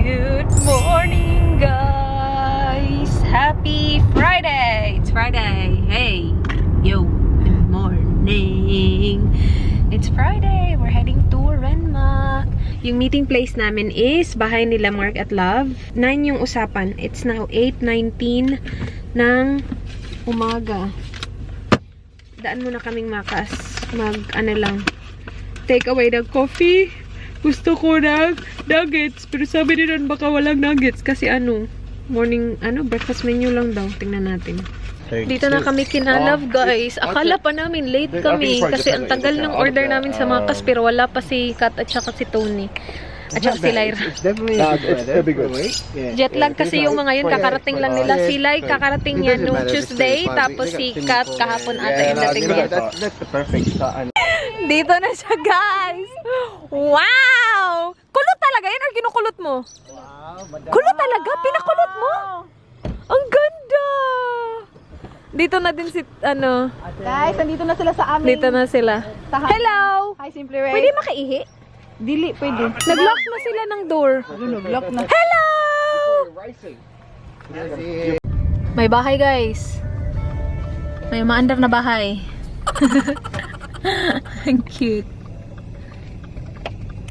Good morning, guys! Happy Friday! It's Friday! Hey! Yo! Good morning! It's Friday! We're heading to Renmark. Yung meeting place namin is bahay nila Mark at Love. 9 yung usapan. It's now 8:19 ng umaga. Daan muna kaming makas. Ano lang. Take away the coffee. Gusto ko ng nuggets. Pero sabi nila baka walang nuggets. Kasi morning, breakfast menu lang daw. Tingnan natin. Dito na kami kinalove, guys. Akala pa namin late kami. Kasi ang tagal ng order namin sa Makas. Pero wala pa si Kat at saka si Tony. At saka si Lyra. Jet lag kasi yung mga yun. Kakarating lang nila. Si Lai kakarating niya noong Tuesday. Tapos si Kat kahapon ata yung dating niya. That's the perfect Dito na siya, guys! Wow! Kulot talaga yan or kinukulot mo? Kulot talaga? Pinakulot mo? Ang ganda! Dito na din si, Guys, nandito na sila sa amin. Dito na sila. Hello! Hi, Simply Ray. Pwede makaihi? Dili, pwede. Nag-lock na sila ng door. Nag-lock na. Hello! May bahay, guys. May maandar na bahay. Ang cute.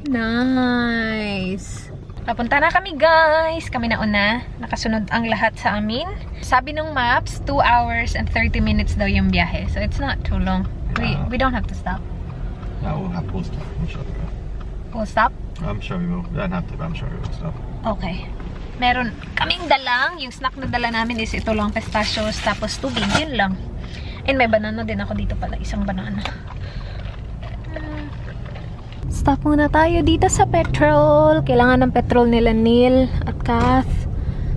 Nice. Papunta na kami, guys. Kami na una. Nakasunod ang lahat sa amin. Sabi ng maps, 2 hours and 30 minutes daw yung biyahe. So it's not too long. We don't have to stop. No, we'll have full stop. I'm sure we will. We'll stop? I'm sure we will. We don't have to, but I'm sure we will stop. Okay. Meron kaming dalang. Yung snack na dala namin is ito lang, pistachios, tapos tubig. Yun lang. And may banana din ako dito pala. Isang banana. Stop muna tayo dito sa petrol. Kailangan ng petrol nila Neil at Kath.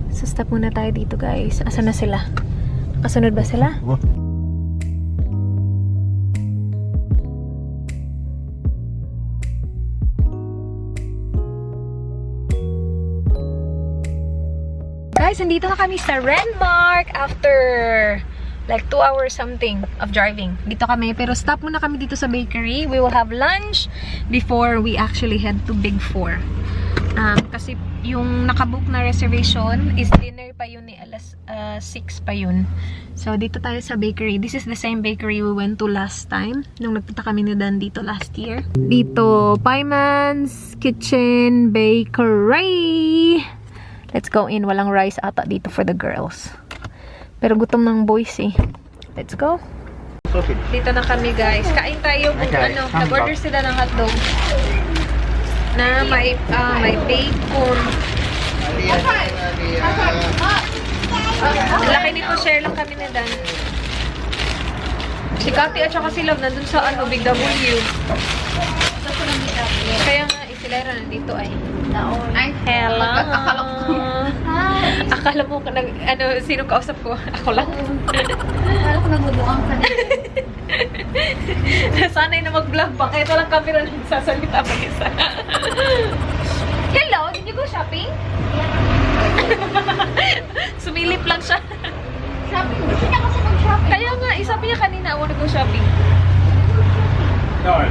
So stop muna tayo dito, guys. Asan na sila? Kasunod ba sila? Guys, nandito na kami sa Renmark after like 2 hours something of driving. Dito kami, pero stop muna kami dito sa bakery. We will have lunch before we actually head to Big 4. Kasi yung nakabook na reservation is dinner pa yun alas 6 pa yun. So dito tayo sa bakery. This is the same bakery we went to last time. Nung nagpunta kami ni Dan dito last year. Dito, Paiman's Kitchen Bakery. Let's go in. Walang rice ata dito for the girls. Pero gutom ng boys eh. Let's go. Dito na kami, guys. Kain tayo. Nag-order sila ng hotdog. Na may bacon. Ang laki nito. Share lang kami na Dan. Si Kati at saka si Love nandun sa Big W. Kaya nga, sila nandito ay. Hello. Akala mo sino kausap ko? Ako lang. Akala ko nagbubuang ka na. Sanay na mag-vlog pa. Kaya ito lang camera lang sasalita pa isa. Hello, did you go shopping? Sumilip lang siya. Shopping? Gusto niya kasi mag-shopping. Kaya nga, sabi niya kanina, I wanna go shopping. No.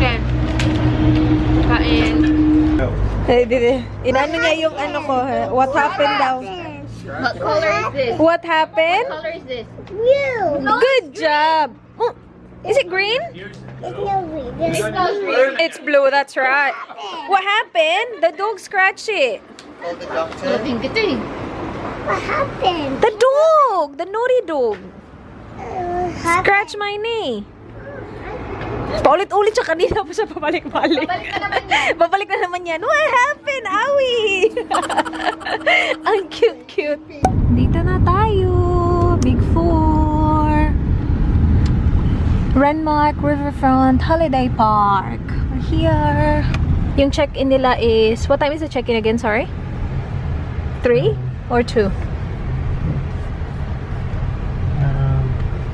Okay. Kain. Inano niya yung ko, what happened daw. What color is this? What happened? What color is this? Good job. Oh, is it green? It's not green. It's blue, that's right. What happened? The dog scratched it. Looking good thing. What happened? The dog! The naughty dog. Scratch my knee. Paulit-ulit siya kanina pa siya pabalik-balik. Babalik na naman yan. What happened? Awi! Ang cute-cute. Dito na tayo. Big 4. Renmark Riverfront Holiday Park. We're here. Yung check-in nila is... What time is the check-in again? Sorry? 3 or 2?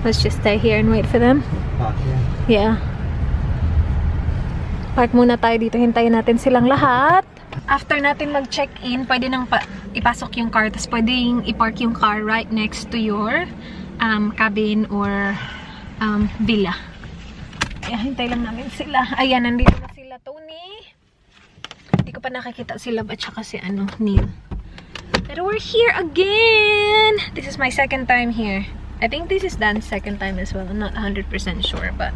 Let's just stay here and wait for them. Yeah. Park muna tayo dito. Hintayin natin silang lahat. After natin mag-check-in, pwede nang ipasok yung car. Tapos pwedeng i-park yung car right next to your cabin or villa. Ayan, hintay lang namin sila. Ayan, nandito na sila, Tony. Hindi ko pa nakikita sila at saka si Neil. Pero we're here again! This is my second time here. I think this is Dan's second time as well. I'm not 100% sure, but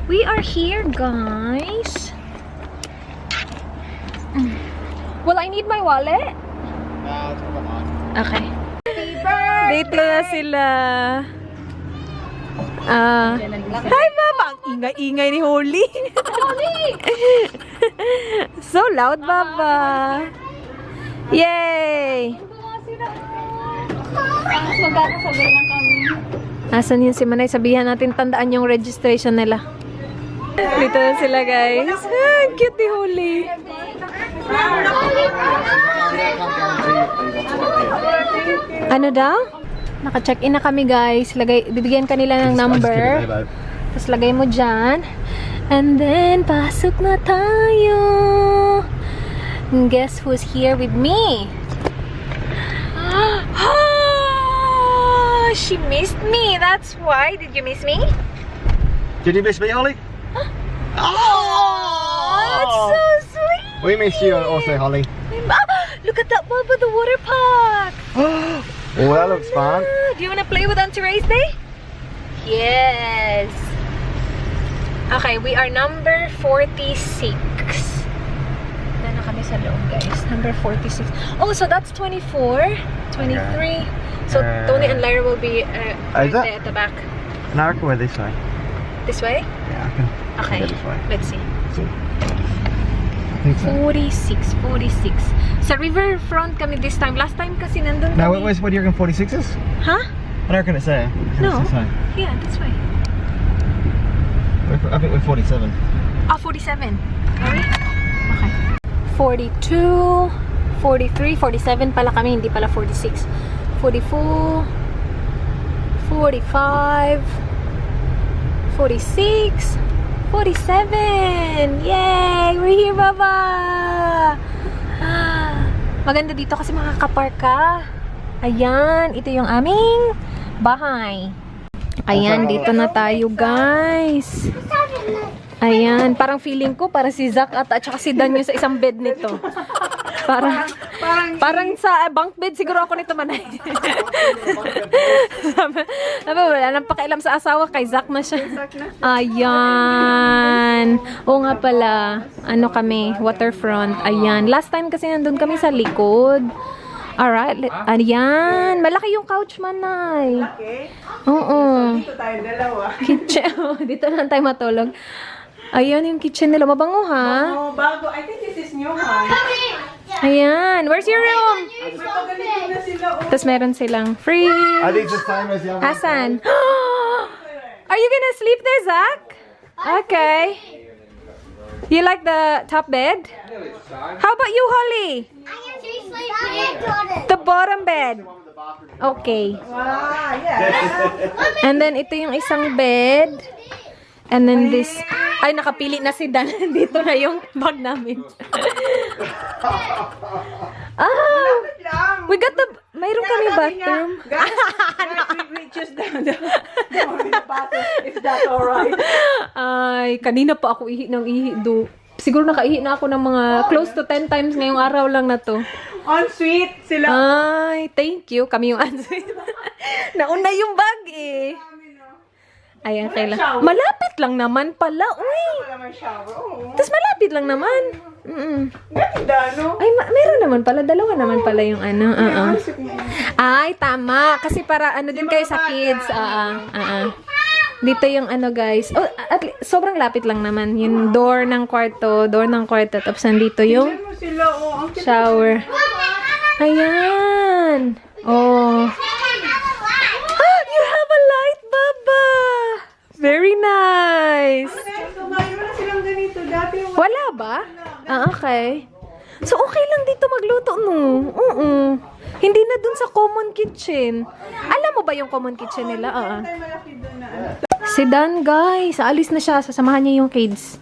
we are here, guys. Well, I need my wallet. Okay. Dito na sila. Hi, Baba! Ang ingay-ingay ni Holly. So loud, Baba. Yay! Magkakasabay lang kami. Asan yun si Manay? Sabihan natin, tandaan yung registration nila. Dito na sila, guys. Ah, cute ni Holly. Ano daw? Naka-check-in na kami, guys. Bibigyan ka nila ng number. Tapos lagay mo dyan. And then, pasok na tayo. And guess who's here with me? She missed me. That's why. Did you miss me? Did you miss me, Holly? Oh, that's so sweet. We miss you also, Holly. Look at that Bubba, the water park. Oh, that looks fun. Do you want to play with Auntie Race Day? Yes. Okay, we are number 46. Na kami sa loob, guys. Number 46. Oh, so that's 24, 23. So Tony and Lyra will be right that- there at the back. And I reckon we're this way. This way? Yeah, I can. Okay, Go this way. let's see. So, I think so. 46, 46. Sa riverfront kami this time. Last time kasi nandun No, kami. what do you reckon 46 is? Huh? I don't reckon it's there. I reckon No. it's this way. Yeah, this way. I think we're 47. Ah, 47. Are we? Okay. 42, 43, 47 pala kami, hindi pala 46. 44, 45, 46, 47! Yay! We're here, Baba! Maganda dito kasi makakapark ka. Ayan, ito yung aming bahay. Ayan, dito na tayo, guys. Ayan, parang feeling ko para si Zach at saka si Dan yung sa isang bed nito. Parang sa bunk bed siguro ako nito, Manay. Wala nang pakialam sa asawa, kay Zach na siya. Ayan. Oo nga pala, ano kami, waterfront. Ayan. Last time kasi nandun kami sa likod. Alright. Ayan. Malaki yung couch, Manay. Oo. Dito tayo dalawa. Kitchen. Dito lang tayo matulog. Ayan yung kitchen nila. Mabango, ha? Oh, bago. I think this is new one. Ayan. Where's your room? Ganito na sila. Oh. Tapos meron silang free. I think it's the same as the other one. Asan? Are you gonna sleep there, Zach? Okay. You like the top bed? How about you, Holly? The bottom bed. Okay. Ah, yeah. And then ito yung isang bed. And then this. Ay, nakapili na si Dan. Dito na yung bag namin. We got the... Mayroon kami bathroom. Guys, we choose the bathroom. Is that alright? Ay, kanina pa ako ihi ng ihi do. Siguro nakaihi na ako ng mga close to 10 times ngayong araw lang na to. On-suite sila. Ay, thank you. Kami yung answer. Nauna yung bag eh. Ayan, kailan. Malapit lang naman pala. Uy. Wala man shower. Oo. Tapos malapit lang naman. Ganda, no? Ay, meron naman pala. Dalawa naman pala yung ano. Ay, tama. Kasi para ano din kayo sa kids. Dito yung ano, guys. Oh, sobrang lapit lang naman. Yung door ng kwarto. Tapos nandito yung Ano sila, oh. Ang cute. shower. Ayan. Oh. You have a light, Baba. Very nice. So, ngayon wala silang ganito. Dati yung... Wala ba? Okay. So, okay lang dito magluto, no? Oo. Hindi na dun sa common kitchen. Alam mo ba yung common kitchen nila? Malaki doon na ano. Si Dan, guys. Aalis na siya. Sasamahan niya yung kids.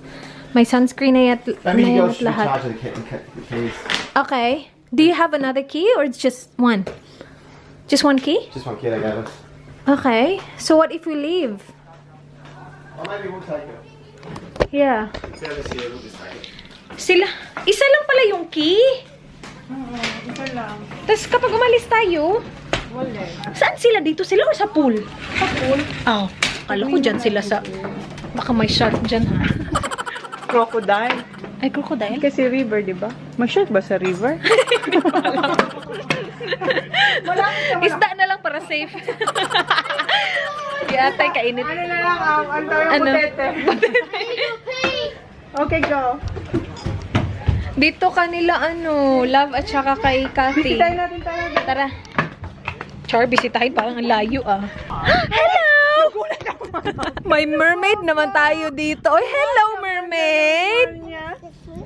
May sunscreen na yat lahat. of the keys. Okay. Do you have another key or it's just one? Just one key? Just one key I gave us. Okay. So, what if we leave? How many looks like it? Yeah. See how this here looks like it. Sila, isa lang pala yung key. Isa lang. Tapos kapag umalis tayo, Wala. saan sila? Dito sila o sa pool? Sa pool? Oh, kala ko dyan sila sa... Baka may shark dyan ha. Crocodile. Ay, crocodile? Kasi river, di ba? Mag-shark ba sa river? Isda na lang para safe. Kaya atay kainit. Ano na lang, ang tawag Ano? putete. Okay, go. Dito kanila Love at saka kay Cathy. Bisitahin natin tayo. Tara. Char, bisitahin parang ang layo ah. Hello! May mermaid naman tayo dito. Oy, hello mermaid!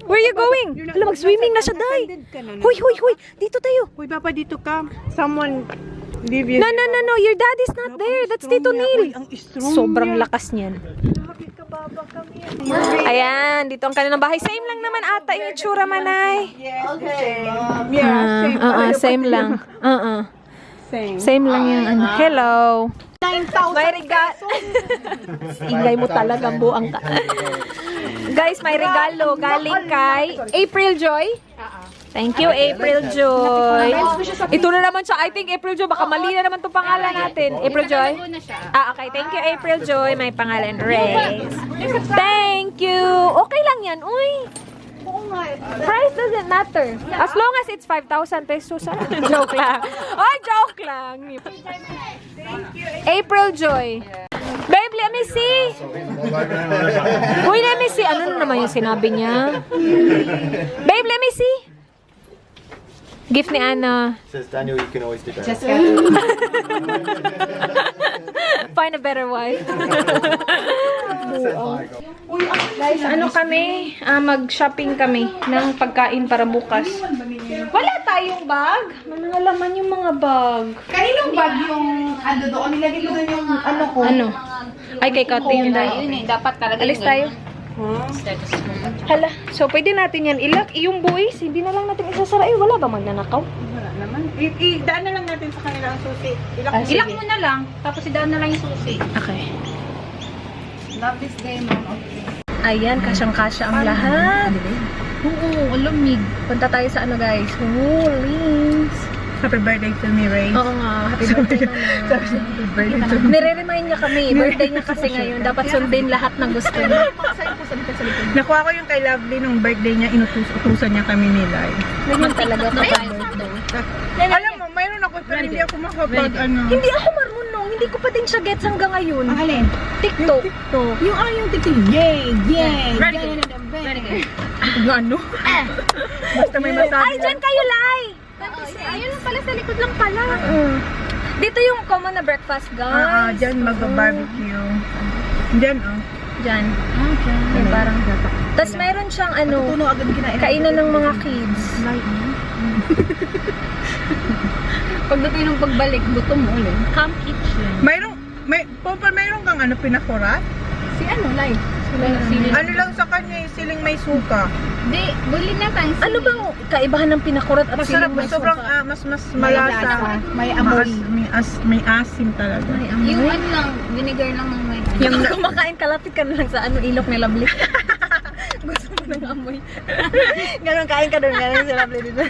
Where are you going? Alam, mag-swimming na siya, Day. Huy, huy, huy. Dito tayo. Uy, Papa, dito ka. Someone leave you. No, no, no, no. Your daddy's not there. That's Tito Neil. Ang strong Sobrang niya. lakas niyan. Ayan, dito ang kanilang bahay. Same lang naman ata yung itsura, Manay. Okay. Yeah, Same lang. Same. Same lang yung Hello. May regalo. Ingay mo talaga, buang ka. Guys, may regalo galing kay April Joy. Thank you, April Joy. Ito na naman siya. I think April Joy. Baka mali na naman itong pangalan natin. April Joy? Okay. Thank you, April Joy. May pangalan, Reyes. Thank you. Okay lang yan. Uy. Price doesn't matter. As long as it's 5,000 pesos. Joke lang. Oh, joke lang. April Joy. Babe, let me see. Uy, let me see. Ano na naman yung sinabi niya? Babe, let me see. Gift ni Anna. Says Daniel, you can always do that. Find a better wife. Guys, kami? Mag-shopping kami ng pagkain para bukas. Wala tayong bag. Mga laman yung mga bag. Kaninong bag yung doon? Nilagay ko doon yung ko. Ano? Ay, kay Kati yun dahil. Dapat talaga. Alis tayo. Hala, so pwede natin yan ilak. Yung boys, hindi na lang natin isasara. Eh, wala ba magnanakaw? Wala naman. Daan na lang natin sa kanila ang susi. Ilak mo na lang. Tapos idaan na lang yung susi. Okay. Love this day, Mom. Ayan, kasyang-kasya ang lahat. Oo, alamig. Punta tayo sa guys. Links. Happy birthday to me, Ray. Oo nga, happy birthday naman. Nire-remind niya kami, birthday niya kasi ngayon. Dapat sundin lahat ng gusto niya. Nakuha ko yung kay Lovely nung birthday niya, inutusan niya kami nila. Ganyan talaga kapag birthday. Alam mo, mayroon ako pero hindi ako makapag Hindi ako marunong. Hindi ko pa din siya gets hanggang ngayon. Alin? TikTok. TikTok. Yung TikTok. Yay! Yay! Very good. Very good. Ano? Basta may masabi. Ay, dyan kayo, Lai! Ayun lang pala, sa likod lang pala. Dito yung common na breakfast, guys. Diyan mag-barbecue. Diyan, Dyan. May parang... Tapos mayroon siyang agad kinain. kainan ng mga kids. Pagdating ng pagbalik, gutom mo ulit. Camp kitchen. Mayroon kang pinakurat? Si Lai? Ano lang sa kanya, siling may suka. Di, buli na tayo. Ano bang kaibahan ng pinakurat at Masarap, siling may sobrang suka? mas malasa. May amoy. May asim talaga. Yung lang, vinegar lang ang may. Yung kumakain, kalapit ka na lang sa ilok ni Lovely. Gusto mo ng amoy. Ganon, kain ka doon. Ganon si Lovely dito.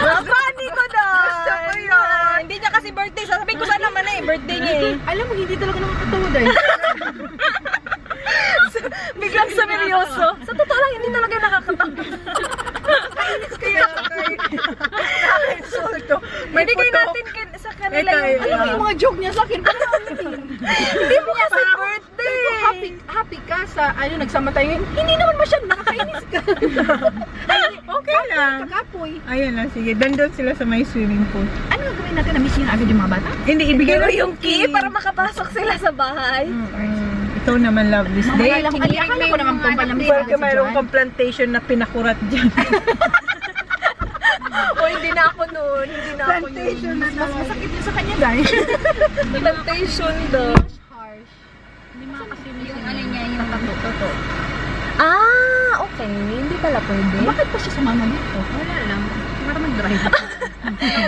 Funny ko doon! Gusto ko yun! Hindi niya kasi birthday. Sasabihin ko sana naman birthday niya eh. Alam mo, hindi talaga nakakatawa dahil. Biglang seryoso. Sa totoo lang, hindi talaga nakakatawa. Kaya nakaka-insulto. Bigay natin sa kanila yung... Alam mo yung mga joke niya sa akin. Hindi mo kasi birthday. Happy ka sa, nagsama tayo. Hindi naman masyadong nakakainis ka. Okay lang. Kakapoy. Ayan lang, sige. Dandon sila sa may swimming pool. Ano gagawin natin? Na-miss niyo na agad yung mga bata? Hindi, ibigay Pero mo yung key para makapasok sila sa bahay. Ito naman, love this day. Akala ko naman pong palamig. Porque mayroon kang plantation na pinakurat dyan. O, hindi na ako noon. Hindi na ako Plantation noon. na Mas masakit yun sa kanya, guys. Plantation daw. Hindi makakaswimming yung niya, yung tato. Ah, okay. Hindi pala pwede. Bakit pa siya sumama dito? Wala lang. Para mag-drive.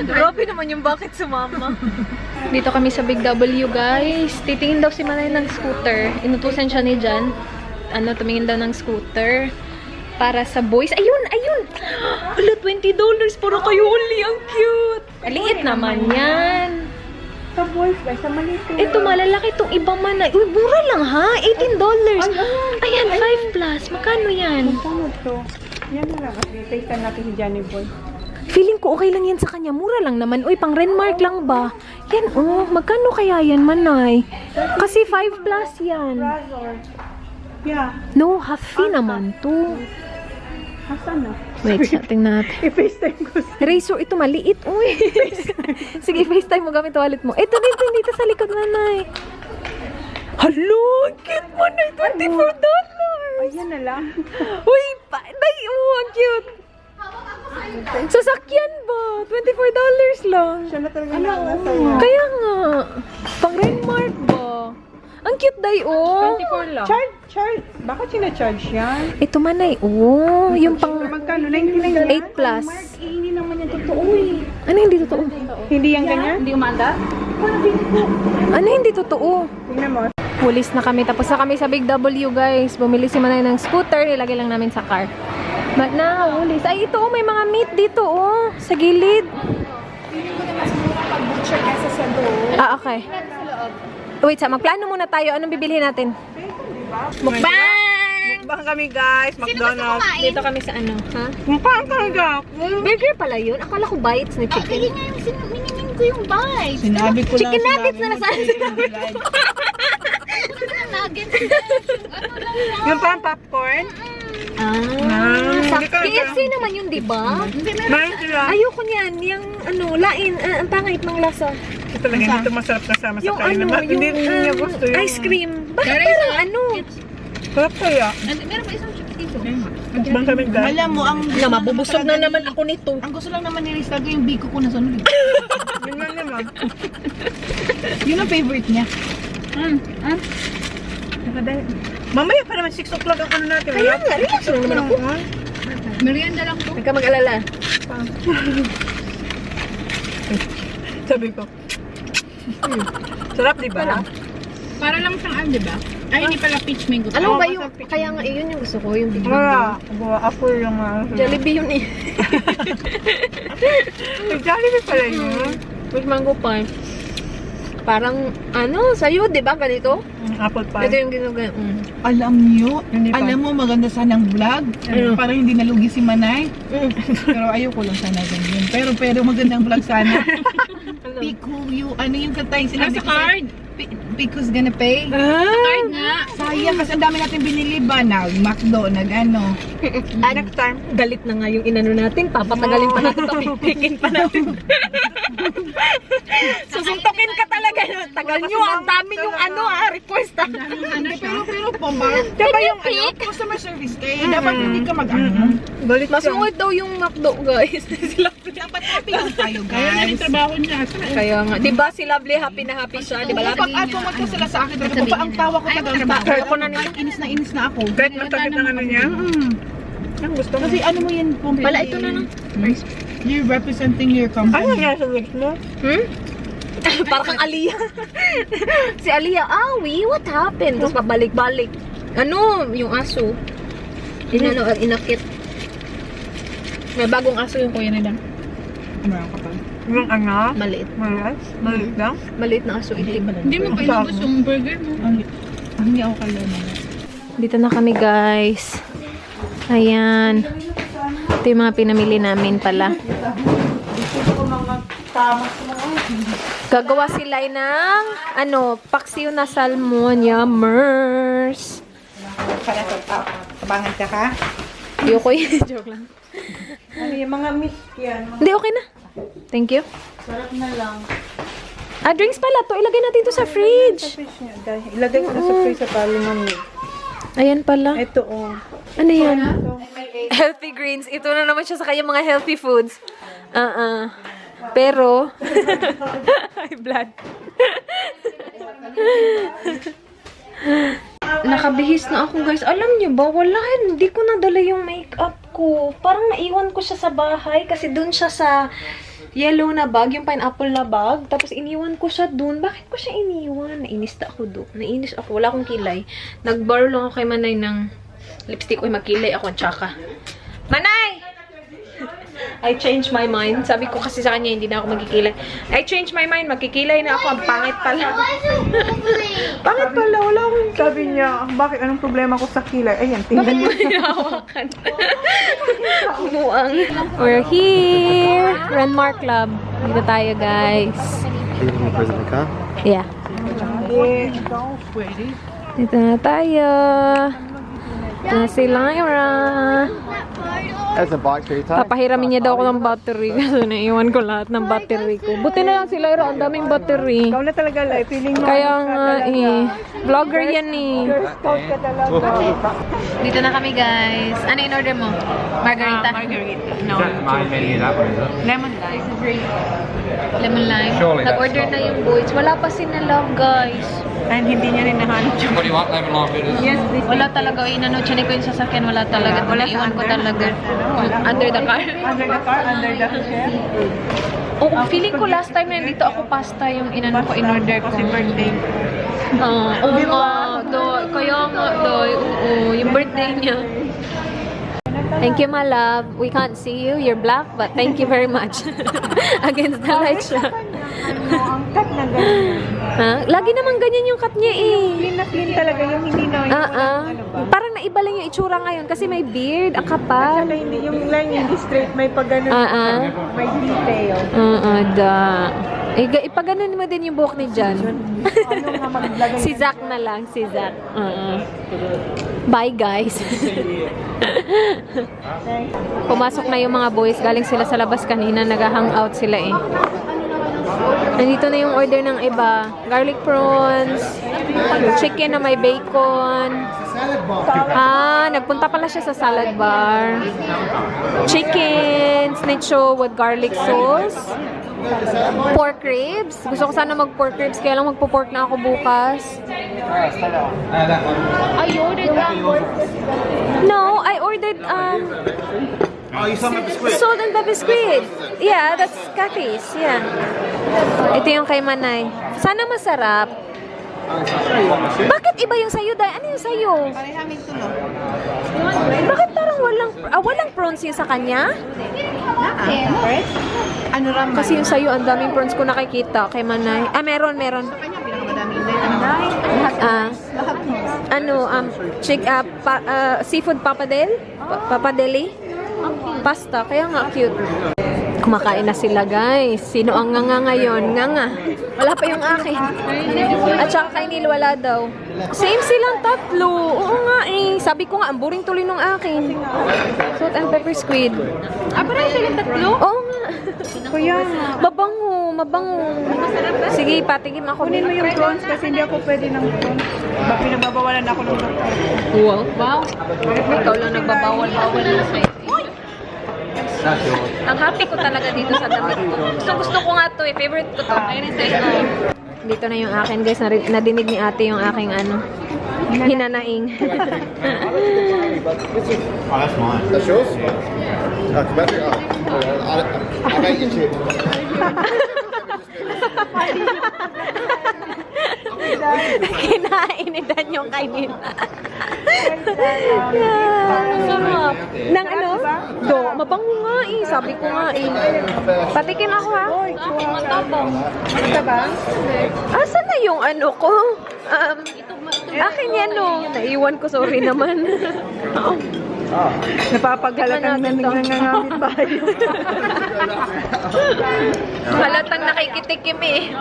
Grabe naman yung bakit sumama. Dito kami sa Big W, guys. Titingin daw si Manay ng scooter. Inutusan siya ni Jan. Tumingin daw ng scooter. Para sa boys. Ayun, ayun! Wala, $20 para kayo uli. Ang cute! Maliit naman yan. Sa boys, guys, sa maliit ko. Ito, malalaki itong ibang Manay. Uy, mura lang ha? $18. Ayan, 5 plus. Magkano yan? Ano to? Yan na lang. Taste natin si Johnny Boy. Feeling ko okay lang yan sa kanya. Mura lang naman. Uy, pang Renmark lang ba? Yan, oh. Magkano kaya yan, Manay? Kasi 5 plus yan. Razor. Yeah. No, half fee naman to. Asan na? Wait, tingnan natin. I-FaceTime ko siya. Razor, ito maliit. Uy. Sige, FaceTime mo gamit wallet mo. Ito dito sa likod, Manay. Hello! Cute, Manay. $24. Ayan na lang. Uy, Day, oh, ang cute. Sasakyan ba? $24 lang. Siya na talaga nasa iyo. Kaya nga. Pang Renmark ba? Ang cute, Day, oh. 24 lang. Charge. Bakit sina-charge yan? Ito, Manay, oh. Yung pang Magkano? 99 8 plus. Hindi naman yan totoo eh. Ano hindi totoo? Hindi yan ganyan? Hindi umanda? Ano hindi totoo? Tingnan mo. Pulis na kami. Tapos na kami sa Big W, guys. Bumili si Manay ng scooter. Nilagay lang namin sa car. But na, pulis. Ay, ito, oh, may mga meat dito, oh. Sa gilid. Ah, okay. Wait, magplano muna tayo. Anong bibilihin natin? Mukbang! Mukbang kami guys. McDonald's. Dito kami sa ano, ha? Mukbang talaga. Burger pala yun. Akala ko bites na chicken. Nga yung mininin ko yung bites. Sinabi ko Chicken nuggets na nasa Nuggets. Ano lang yan? Yung parang popcorn. Sa hindi ka- KFC naman yun, di ba? Meron sila. Ayoko niyan. Yung ano, lain. Ang pangit ng lasa. Ito talaga dito masarap kasama sa Yung kain ano, naman. Hindi yung niya gusto yung ice cream. Bakit parang ano? Sarap kaya. Meron ba isang chicken dito? Mukbang kami guys. Alam mo, ang Na, mabubusog na naman ako nito. ang gusto lang naman ni Rizal yung biko ko na sunod. Yun lang naman. Yun ang favorite niya. Mamaya pa naman 6 o'clock ang ano natin. Kaya nga, relax lang naman ako. Merienda lang to. Huwag ka mag-alala. Sabi ko. Sarap diba? Para lang siyang di ba? Ay, hindi pala peach mango. Ano Oo, ba basta yung, picture. kaya nga, yun yung gusto ko, yung big Wala. Ako yung Jollibee yun eh. Jollibee pala yun. Big mango pie. Parang, ano, sa'yo, di ba, ganito? Apple Ito pie. yung ginagawa. Alam niyo, Hindi pa. alam mo maganda sanang vlog. Para hindi nalugi si Manay. Pero ayoko lang sana ganyan. Pero magandang vlog sana. Piku, ano yung kanta yung sinabi Sa card. Piku's gonna pay. Card nga. Sayang kasi ang dami natin binili ba? Nag-McDo, nag-ano. Next time. Galit na nga yung inano natin. Papatagalin pa natin. Pipikin pa natin. Susuntokin ka talaga. Tagal nyo. Ang dami yung ano request. Pero Pomba, dapat yung ano, customer service kaya dapat hindi ka mag-ano. Galit Mas siya. mungod daw yung McDo, guys. Sila Dapat happy lang tayo, Ayun na yung guys. trabaho niya. Kaya nga. Di ba si Lovely happy na happy siya? Di ba? Pag pumunta sila sa akin, talaga pa ang tawa ko talaga. Ayoko na nila. Inis na ako. Kahit masakit ang ano niya. Ang gusto mo. Kasi ano mo yan, Pomba? Pala, ito na lang. You're representing your Ano company. nangyari sa lips mo? Parang kang Aliyah. Si Aliyah, what happened? Tapos pabalik-balik. Ano, yung aso. Inakit. May bagong aso yung kuya nila. Meron ka pa. Yung ano? Maliit. Malas? Maliit lang? Maliit na aso. Itim. Hindi mo pa inubos yung burger mo. Hindi ako kalama. Dito na kami, guys. Ayan. Ito yung mga pinamili namin pala. Gagawa sila ng paksiw na salmon. Yummers. Para tabangan ka ka? Ayoko yun. Joke lang. Ano yung mga miss yan? Hindi, okay na. Thank you. Sarap na lang. Drinks pala to. Ilagay natin to sa fridge. Fish niya. Ilagay ko na sa freezer para lumamig. Ayan pala. Ito oh. Ano yan? Healthy greens. Ito na naman siya sa kanyang mga healthy foods. Pero, high blood. Nakabihis na ako, guys. Alam niyo ba, wala. Hindi ko nadala yung makeup ko. Parang naiwan ko siya sa bahay kasi dun siya sa yellow na bag, yung pineapple na bag. Tapos iniwan ko siya dun. Bakit ko siya iniwan? Nainis ako doon. Nainis ako. Wala akong kilay. Nag-borrow lang ako kay Manay ng lipstick. Uy, magkilay ako. Tsaka. Manay! I changed my mind. Sabi ko kasi sa kanya, hindi na ako magkikilay. I changed my mind. Magkikilay na ako. Ang pangit pala. Pangit pala. Wala akong kilay. Sabi niya, bakit anong problema ko sa kilay? Ayan, tingnan niyo. Hinahawakan. Umuang. We're here. Renmark Club. Dito tayo, guys. Leaving the prison in the car? Yeah. Dito na tayo. Ito na si Lyra. That's a bike for your time. Papahiramin niya daw ako ng battery kasi naiwan ko lahat ng battery ko. Buti na lang si Lyra, ang daming battery. Ikaw na talaga, Lai. Feeling mo. Kaya nga vlogger yan Girl scout ka talaga. Dito na kami, guys. Ano in order mo? Margarita? Margarita. No. My menu, that one, is it? Lemon lime. Lemon lime? Surely that's Nag-order not na yung boys. Wala pa si na love, guys. And hindi niya rin nahanap yung... What do you want? Lemon lime bitters? Yes, please. Wala talaga. Inano, chinig ko yung sasakyan. Wala talaga. Wala sa Naiwan ko under? talaga. Wala. Under the car. Under the car, under the chair. Oh, feeling ko last time na dito ako pasta yung inano ko, in-order ko. Kasi birthday. Oo nga. Kaya nga, oo, yung birthday niya. Thank you, my love. We can't see you. You're black, but thank you very much. Against the light siya. Ang cut na ganyan. Ha? Lagi naman ganyan yung cut niya eh. Clean na clean talaga yung hindi na yung walang ano ba. Parang naiba lang yung itsura ngayon kasi may beard, ang kapal. Saka hindi, yung line hindi straight, may pag ganun. May detail. Ipaganon mo din yung buhok ni Jan. Ano nga maglagay Si Zach na lang, si Zach. Bye, guys. Pumasok na yung mga boys. Galing sila sa labas kanina. Nag-hangout sila eh. Nandito na yung order ng iba. Garlic prawns, chicken na may bacon. Nagpunta pala siya sa salad bar. Chicken, snitcho with garlic sauce. Pork ribs. Gusto ko sana mag-pork ribs, kaya lang magpo-pork na ako bukas. I ordered that. No, I ordered Oh, you saw my biscuit? salt and pepper squid. Yeah, that's Kathy's. Yeah. Ito yung kay Manay. Sana masarap. Bakit iba yung sayo, Day? Ano yung sayo? Parehangin tulog. Bakit parang walang prawns yung sa kanya? Ano ramen? Kasi yung sayo, ang daming prawns ko nakikita kay Manay. Meron. Kanya, pinakamadami din. Seafood papadel? Papadeli? Pasta, kaya nga cute. Kumakain na sila, guys. Sino ang nga ngayon? Nga. Wala pa yung akin. At saka kay Neil, wala daw. Same silang tatlo. Oo nga eh. Sabi ko nga, ang boring tuloy nung akin. Salt and pepper squid. Parang silang tatlo? Oo nga. Kuya, Mabango. Sige, patigim ako. kunin mo yung prawns kasi hindi ako pwede ng prawns. Pinagbabawalan ako ng doktor. Wow. Ikaw lang nagbabawal-bawal na sa'yo. That's yours. Ang happy ko talaga dito sa damit ko. Gusto ko nga to eh. Favorite ko to. Ayun yung size ko. Dito na yung akin, guys. Nadinig ni ate yung aking hinanaing. Oh, that's mine. That's yours? Yeah. Oh, battery? I'll make you chip. Kinain ni Dan yung kainin. Sarap. Nang ano? Mabango nga eh. Sabi ko nga eh. Patikim ako ha. Matabang? Asan na yung ano ko? Akin yan no. Naiwan ko, sorry naman. Napapaghalatang nangangamit bahay. Halatang nakikitikim eh.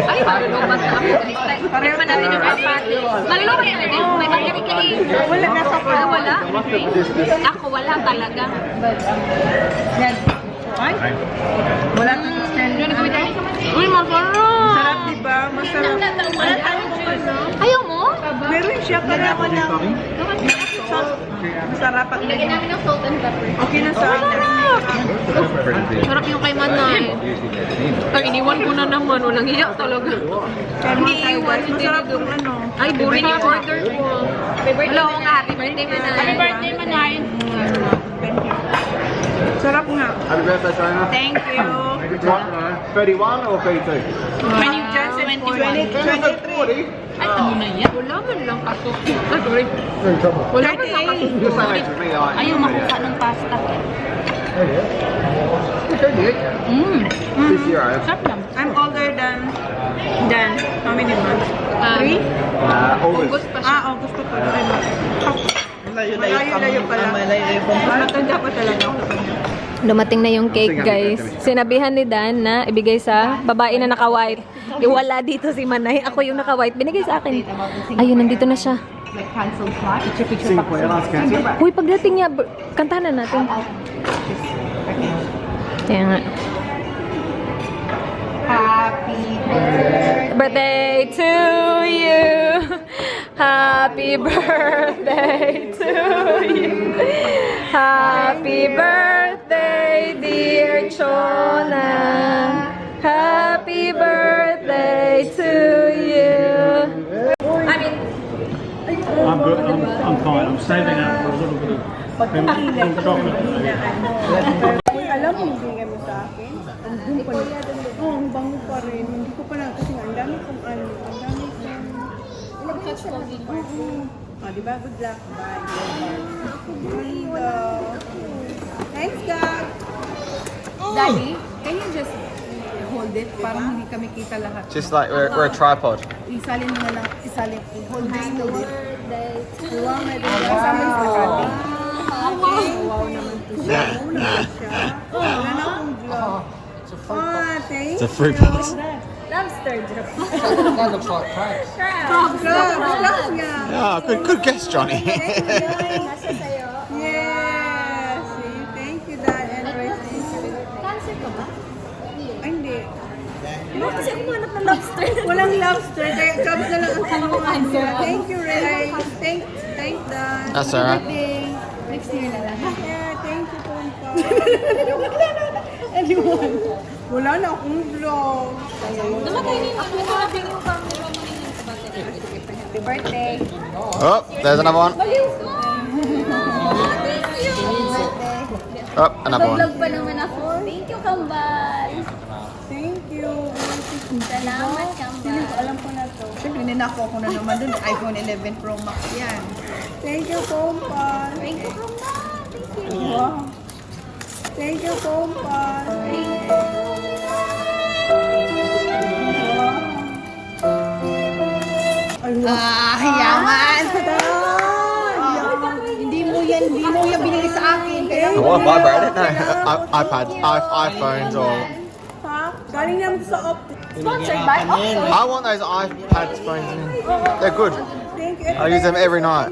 Ay, malubat na ako. Pareho natin yung kapatid. Malubat yan eh. May magkakikili. Wala na sa Wala. Ako wala talaga. Yan. Ay? Wala na sa stand. Uy, masarap. Sarap diba? Masarap. Ayaw mo? Meron siya kailangan ng masarap at Lagyan namin ng salt and pepper. okay na sa akin. Sarap yung kay Manay. Ay, iniwan ko na naman. Walang hiyak talaga. Iniiwan. Masarap yung ano. Ay, boring yung order ko. Hello nga, happy birthday, Manay. Happy birthday, Manay. Thank you. Sarap nga. Happy birthday, China. Thank you. 31 or 32? When you just said 20. 40? Wala man lang kasuki. Sorry. Wala man lang kasuki. You're same age as me, aren't you? Ayaw makuha ng pasta. This year, I have. I'm older than how many months? 3? August. August pa pala. Malayo-layo pala. Matanda pa talaga ako sa kanya. Dumating na yung cake, guys. Sinabihan ni Dan na ibigay sa babae na naka-white. Iwala dito si Manay. Ako yung naka-white. Binigay sa akin. Ayun, nandito na siya. Uy, pagdating niya, kantahan na natin. Kaya nga. Happy Birthday to you. Happy birthday to you. Happy birthday, dear Chona. Happy birthday to you. I'm good. I'm fine. I'm saving up for a little bit of chocolate. Alam mo, hindi kami sa akin. Ang pa rin. Oo, ang bango pa rin. Hindi ko pa lang kasi ang dami kong ano. Ang dami kong... Oh, di ba? Good luck. Bye. Hello. Thanks, God. Daddy, can you just hold it? Parang hindi kami kita lahat. Just like we're a tripod. Isalin mo na lang. Isalin. Hold this, hold it. Wow, may kasama yung sakati. Wow naman to siya. Wow naman siya. Wala na akong vlog. Thank It's a fruit box. Lobster drop. That looks like crabs. Crabs nga. Oh, good guess, Johnny. Nasa sa'yo. Yes. Thank you, Dad. Anyway, thank you. Cancer ka ba? Ay, hindi. Ano kasi umanap ng lobster? Walang lobster. Kaya crabs na lang ang kinuha niya. Thank you, Ray. Thank Dad. That's alright. Next year na lang. Yeah, thank you, Tonka. Anyone? Wala na akong vlog. Namatay na yung ano. Namatay yung camera mo yun sa battery. Happy birthday. Oh, there's another one. Oh, another one. Vlog pa naman ako. Thank you, Kambal. Thank you. Salamat, Kambal. Alam ko na to. Siyempre, ninako ko na naman dun. iPhone 11 Pro Max yan. Thank you, Pompa. Thank you, Kambal. Thank you. Wow. Thank you, Pompa. Yaman! Hindi mo yan binigay sa akin. Kaya I want to vibrate it. No, iPads, iPhones, or Galing naman sa Optic. Sponsored by Opto. I want those iPads phones. They're good. Thank you. I use them every night.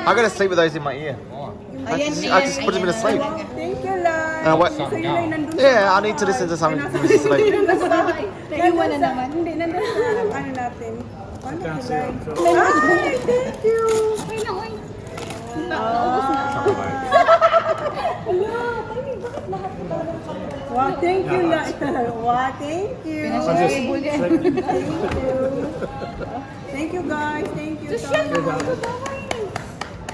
I gotta sleep with those in my ear. I just put them in a sleep. Thank you, Lai. And what? So, yun ay nandun sa Yeah, I need to listen to something to sleep. Naiwan na naman. Hindi, nandun sa ano natin. Paano si Lai? Ay, thank you. Wow, thank you, Lai. Wow, thank you. Thank you, guys. Thank you.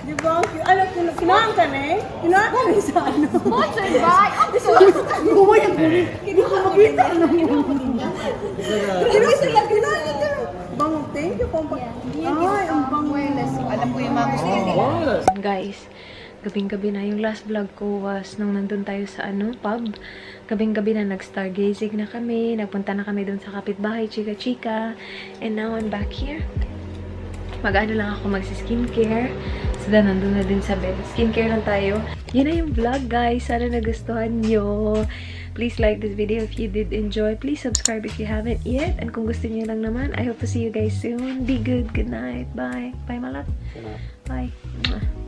Di ba? Alam ko, kinahan ka na eh. Kinahan ka na sa ano. Sponsored by Opto. Hindi ko makita. Kinahan ka na. Bango, thank you. Ay, ang bango. alam ko yung mga gusto mo. Guys, gabing-gabi na. Yung last vlog ko was nung nandun tayo sa pub. Gabing-gabi na nag-stargazing na kami. Nagpunta na kami dun sa kapitbahay, chika-chika. And now I'm back here. Mag-ano lang ako magsi-skincare. So, nandun na din sa bed. Skincare lang tayo. Yun na yung vlog, guys. Sana nagustuhan nyo. Please like this video if you did enjoy. Please subscribe if you haven't yet. And kung gusto nyo lang naman, I hope to see you guys soon. Be good. Good night. Bye. Bye, Malat. Bye. Mwah.